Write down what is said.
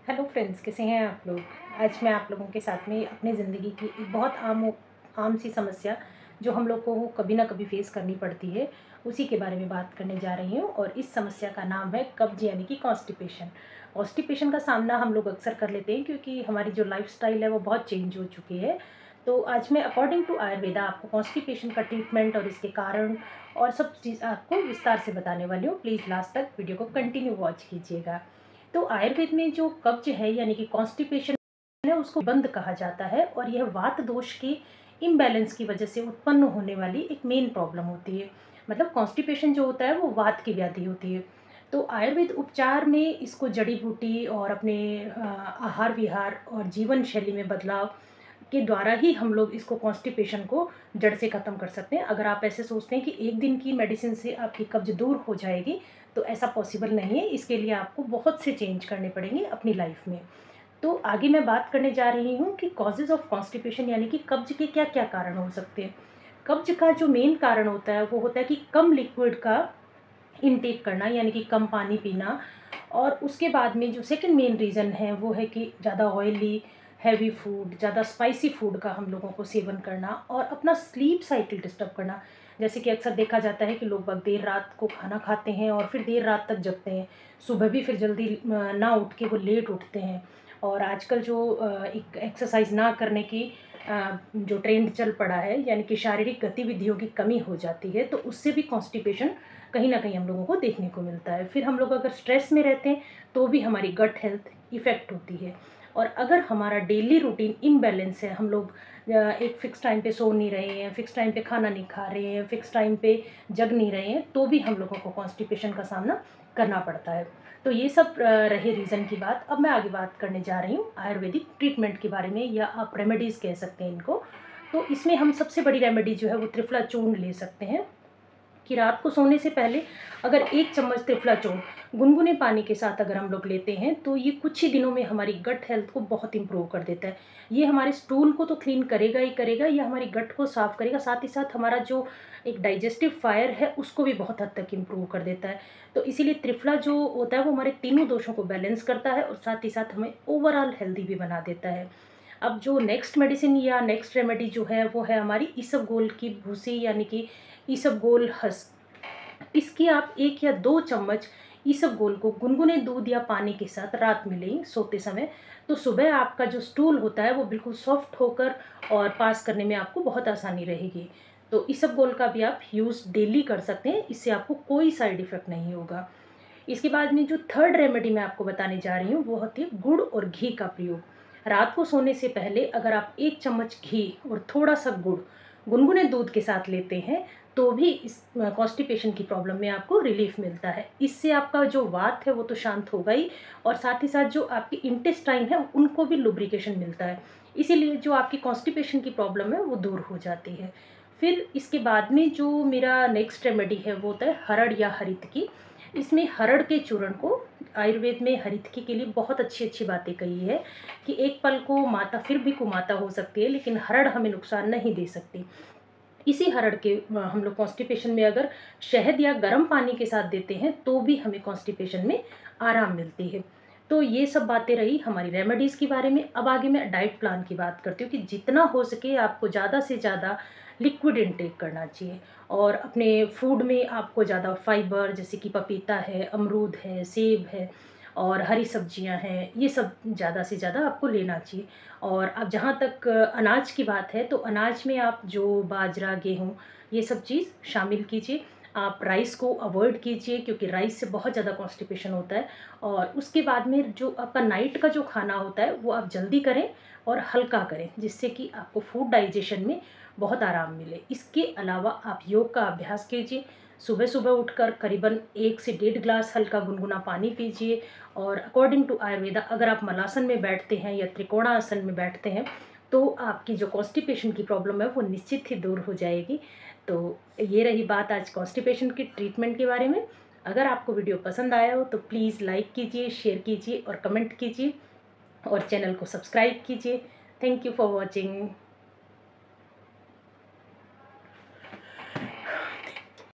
Hello friends, कैसे हैं आप लोग। आज मैं आप लोगों के साथ में अपनी ज़िंदगी की एक बहुत आम सी समस्या जो हम लोग को कभी ना कभी फेस करनी पड़ती है, उसी के बारे में बात करने जा रही हूँ। और इस समस्या का नाम है कब्ज यानी कि कॉन्स्टिपेशन। कॉन्स्टिपेशन का सामना हम लोग अक्सर कर लेते हैं क्योंकि हमारी जो लाइफस्टाइल है वो बहुत चेंज हो चुकी है। तो आज मैं अकॉर्डिंग टू आयुर्वेदा आपको कॉन्स्टिपेशन का ट्रीटमेंट और इसके कारण और सब चीज़ आपको विस्तार से बताने वाली हूँ। प्लीज़ लास्ट तक वीडियो को कंटिन्यू वॉच कीजिएगा। तो आयुर्वेद में जो कब्ज है यानी कि कॉन्स्टिपेशन है, उसको बंद कहा जाता है और यह वात दोष के इम्बैलेंस की वजह से उत्पन्न होने वाली एक मेन प्रॉब्लम होती है। मतलब कॉन्स्टिपेशन जो होता है वो वात की व्याधि होती है। तो आयुर्वेद उपचार में इसको जड़ी बूटी और अपने आहार विहार और जीवन शैली में बदलाव के द्वारा ही हम लोग इसको कॉन्स्टिपेशन को जड़ से ख़त्म कर सकते हैं। अगर आप ऐसे सोचते हैं कि एक दिन की मेडिसिन से आपकी कब्ज दूर हो जाएगी, तो ऐसा पॉसिबल नहीं है। इसके लिए आपको बहुत से चेंज करने पड़ेंगे अपनी लाइफ में। तो आगे मैं बात करने जा रही हूँ कि कॉजेज़ ऑफ कॉन्स्टिपेशन यानी कि कब्ज के क्या-क्या कारण हो सकते हैं। कब्ज का जो मेन कारण होता है, वो होता है कि कम लिक्विड का इनटेक करना यानी कि कम पानी पीना। और उसके बाद में जो सेकंड मेन रीज़न है वो है कि ज़्यादा ऑयली, हैवी फूड, ज़्यादा स्पाइसी फूड का हम लोगों को सेवन करना और अपना स्लीप साइकिल डिस्टर्ब करना। जैसे कि अक्सर देखा जाता है कि लोग बहुत देर रात को खाना खाते हैं और फिर देर रात तक जगते हैं। सुबह भी फिर जल्दी ना उठ के वो लेट उठते हैं। और आजकल जो एक एक्सरसाइज ना करने की जो ट्रेंड चल पड़ा है यानी कि शारीरिक गतिविधियों की कमी हो जाती है, तो उससे भी कॉन्स्टिपेशन कहीं न कहीं हम लोगों को देखने को मिलता है। फिर हम लोग अगर स्ट्रेस में रहते हैं, तो भी हमारी गट हेल्थ इफ़ेक्ट होती है। और अगर हमारा डेली रूटीन इम्बैलेंस है, हम लोग एक फ़िक्स टाइम पे सो नहीं रहे हैं, फ़िक्स टाइम पे खाना नहीं खा रहे हैं, फ़िक्स टाइम पे जग नहीं रहे हैं, तो भी हम लोगों को कॉन्स्टिपेशन का सामना करना पड़ता है। तो ये सब रहे रीज़न की बात। अब मैं आगे बात करने जा रही हूँ आयुर्वेदिक ट्रीटमेंट के बारे में, या आप रेमेडीज़ कह सकते हैं इनको। तो इसमें हम सबसे बड़ी रेमेडी जो है वो त्रिफला चूर्ण ले सकते हैं। कि रात को सोने से पहले अगर 1 चम्मच त्रिफला चूर्ण गुनगुने पानी के साथ अगर हम लोग लेते हैं, तो ये कुछ ही दिनों में हमारी गट हेल्थ को बहुत इम्प्रूव कर देता है। ये हमारे स्टूल को तो क्लीन करेगा ही करेगा, ये हमारी गट को साफ़ करेगा, साथ ही साथ हमारा जो एक डाइजेस्टिव फायर है उसको भी बहुत हद तक इम्प्रूव कर देता है। तो इसीलिए त्रिफला जो होता है वो हमारे तीनों दोषों को बैलेंस करता है और साथ ही साथ हमें ओवरऑल हेल्दी भी बना देता है। अब जो नेक्स्ट मेडिसिन या नेक्स्ट रेमेडी जो है वो है हमारी इसबगोल की भूसी यानी कि इसबगोल हस्क। इसकी आप 1 या 2 चम्मच इसबगोल को गुनगुने दूध या पानी के साथ रात में लें सोते समय, तो सुबह आपका जो स्टूल होता है वो बिल्कुल सॉफ्ट होकर और पास करने में आपको बहुत आसानी रहेगी। तो इसबगोल का भी आप यूज़ डेली कर सकते हैं, इससे आपको कोई साइड इफ़ेक्ट नहीं होगा। इसके बाद में जो थर्ड रेमेडी मैं आपको बताने जा रही हूँ वो होती है गुड़ और घी का प्रयोग। रात को सोने से पहले अगर आप 1 चम्मच घी और थोड़ा-सा गुड़ गुनगुने दूध के साथ लेते हैं, तो भी इस कॉन्स्टिपेशन की प्रॉब्लम में आपको रिलीफ मिलता है। इससे आपका जो वात है वो तो शांत होगा ही, और साथ ही साथ जो आपकी इंटेस्टाइन है उनको भी लुब्रिकेशन मिलता है। इसीलिए जो आपकी कॉन्स्टिपेशन की प्रॉब्लम है वो दूर हो जाती है। फिर इसके बाद में जो मेरा नेक्स्ट रेमेडी है वो होता है हरड़ या हरितकी। इसमें हरड़ के चूर्ण को आयुर्वेद में हरितकी के लिए बहुत अच्छी-अच्छी बातें कही है कि एक पल को माता फिर भी कुमाता हो सकती है, लेकिन हरड़ हमें नुकसान नहीं दे सकती। इसी हरड़ के हम लोग कॉन्स्टिपेशन में अगर शहद या गर्म पानी के साथ देते हैं, तो भी हमें कॉन्स्टिपेशन में आराम मिलती है। तो ये सब बातें रही हमारी रेमेडीज़ के बारे में। अब आगे मैं डाइट प्लान की बात करती हूँ कि जितना हो सके आपको ज़्यादा से ज़्यादा लिक्विड इनटेक करना चाहिए। और अपने फूड में आपको ज़्यादा फाइबर जैसे कि पपीता है, अमरूद है, सेब है और हरी सब्जियां हैं, ये सब ज़्यादा से ज़्यादा आपको लेना चाहिए। और अब जहाँ तक अनाज की बात है, तो अनाज में आप जो बाजरा, गेहूँ ये सब चीज़ शामिल कीजिए। आप राइस को अवॉइड कीजिए क्योंकि राइस से बहुत ज़्यादा कॉन्स्टिपेशन होता है। और उसके बाद में जो आपका नाइट का जो खाना होता है वो आप जल्दी करें और हल्का करें, जिससे कि आपको फूड डाइजेशन में बहुत आराम मिले। इसके अलावा आप योग का अभ्यास कीजिए। सुबह-सुबह उठकर करीबन 1 से डेढ़ ग्लास हल्का गुनगुना पानी पीजिए। और अकॉर्डिंग टू आयुर्वेदा अगर आप मलासन में बैठते हैं या त्रिकोणासन में बैठते हैं, तो आपकी जो कॉन्स्टिपेशन की प्रॉब्लम है वो निश्चित ही दूर हो जाएगी। तो ये रही बात आज कॉन्स्टिपेशन की ट्रीटमेंट के बारे में। अगर आपको वीडियो पसंद आया हो तो प्लीज़ लाइक कीजिए, शेयर कीजिए और कमेंट कीजिए और चैनल को सब्सक्राइब कीजिए। Thank you for watching.